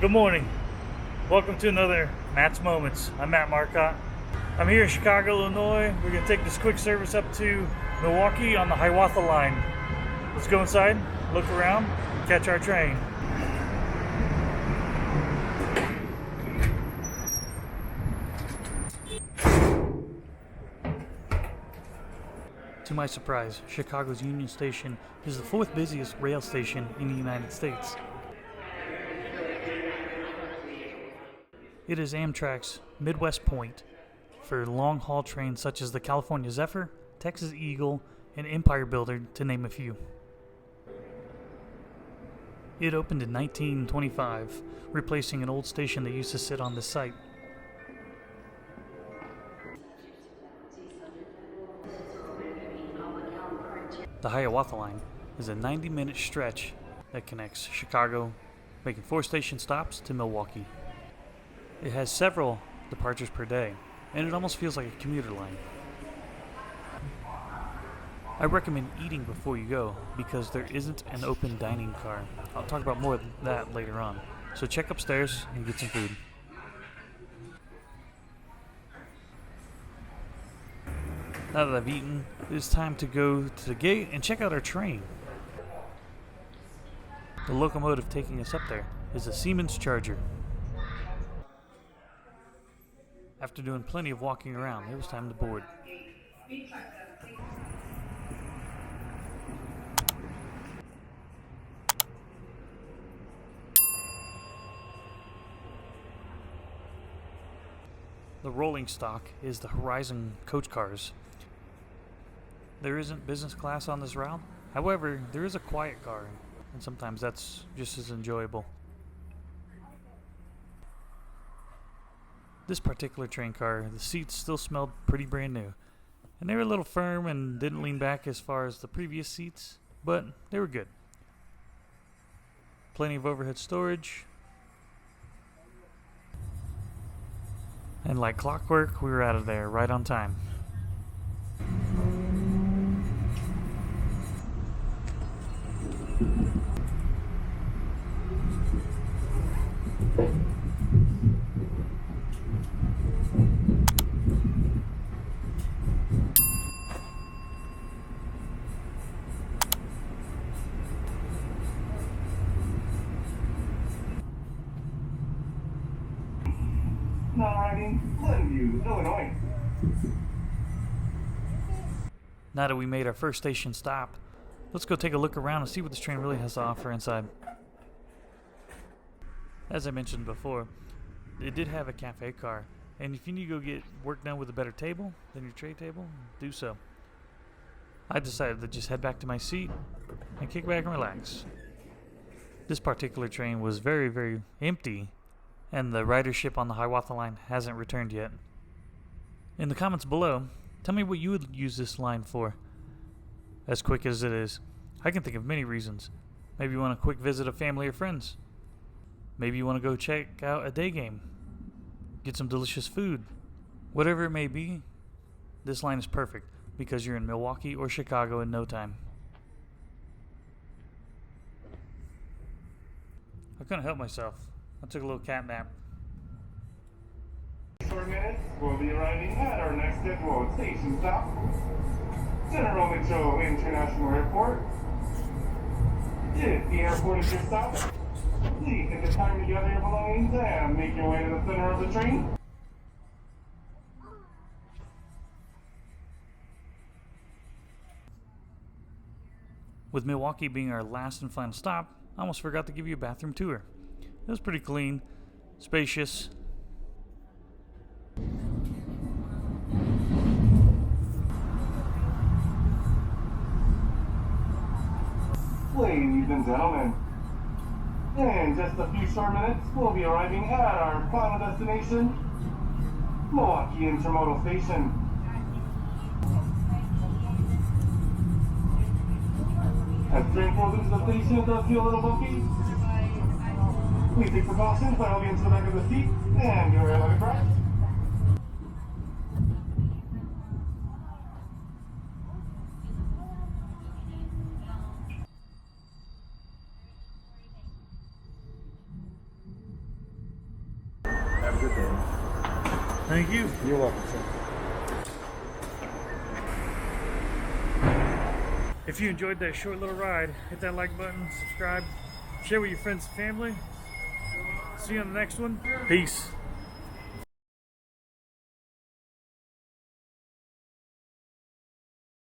Good morning. Welcome to another Matt's Moments. I'm Matt Marcotte. I'm here in Chicago, Illinois. We're going to take this quick service up to Milwaukee on the Hiawatha Line. Let's go inside, look around, and catch our train. To my surprise, Chicago's Union Station is the fourth busiest rail station in the United States. It is Amtrak's Midwest Point for long-haul trains such as the California Zephyr, Texas Eagle, and Empire Builder, to name a few. It opened in 1925, replacing an old station that used to sit on this site. The Hiawatha Line is a 90-minute stretch that connects Chicago, making 4 station stops, to Milwaukee. It has several departures per day, and it almost feels like a commuter line. I recommend eating before you go because there isn't an open dining car. I'll talk about more of that later on. So check upstairs and get some food. Now that I've eaten, it's time to go to the gate and check out our train. The locomotive taking us up there is a Siemens Charger. After doing plenty of walking around, it was time to board. The rolling stock is the Horizon coach cars. There isn't business class on this route. However, there is a quiet car, and sometimes that's just as enjoyable. This particular train car, the seats still smelled pretty brand new. And they were a little firm and didn't lean back as far as the previous seats, but they were good. Plenty of overhead storage. And like clockwork, we were out of there right on time. Glenview, Illinois. Now that we made our first station stop, let's go take a look around and see what this train really has to offer inside. As I mentioned before, it did have a cafe car, and if you need to go get work done with a better table than your tray table, do so. I decided to just head back to my seat and kick back and relax. This particular train was very, very empty, and the ridership on the Hiawatha Line hasn't returned yet. In the comments below, tell me what you would use this line for. As quick as it is, I can think of many reasons. Maybe you want a quick visit of family or friends. Maybe you want to go check out a day game. Get some delicious food. Whatever it may be, this line is perfect because you're in Milwaukee or Chicago in no time. I couldn't help myself. I took a little cat nap. 4 minutes, we'll be arriving at our next scheduled station stop, General Mitchell International Airport. If the airport is your stop, please take the time to gather your belongings and make your way to the center of the train. With Milwaukee being our last and final stop, I almost forgot to give you a bathroom tour. It was pretty clean, spacious. Ladies and gentlemen, in just a few short minutes, we'll be arriving at our final destination, Milwaukee Intermodal Station. As train pulls into the station, it does feel a little bumpy. Please take precautions by holding into the back of the seat and your hair like a brush. Thank you. You're welcome, sir. If you enjoyed that short little ride, hit that like button, subscribe, share with your friends and family. See you on the next one. Peace.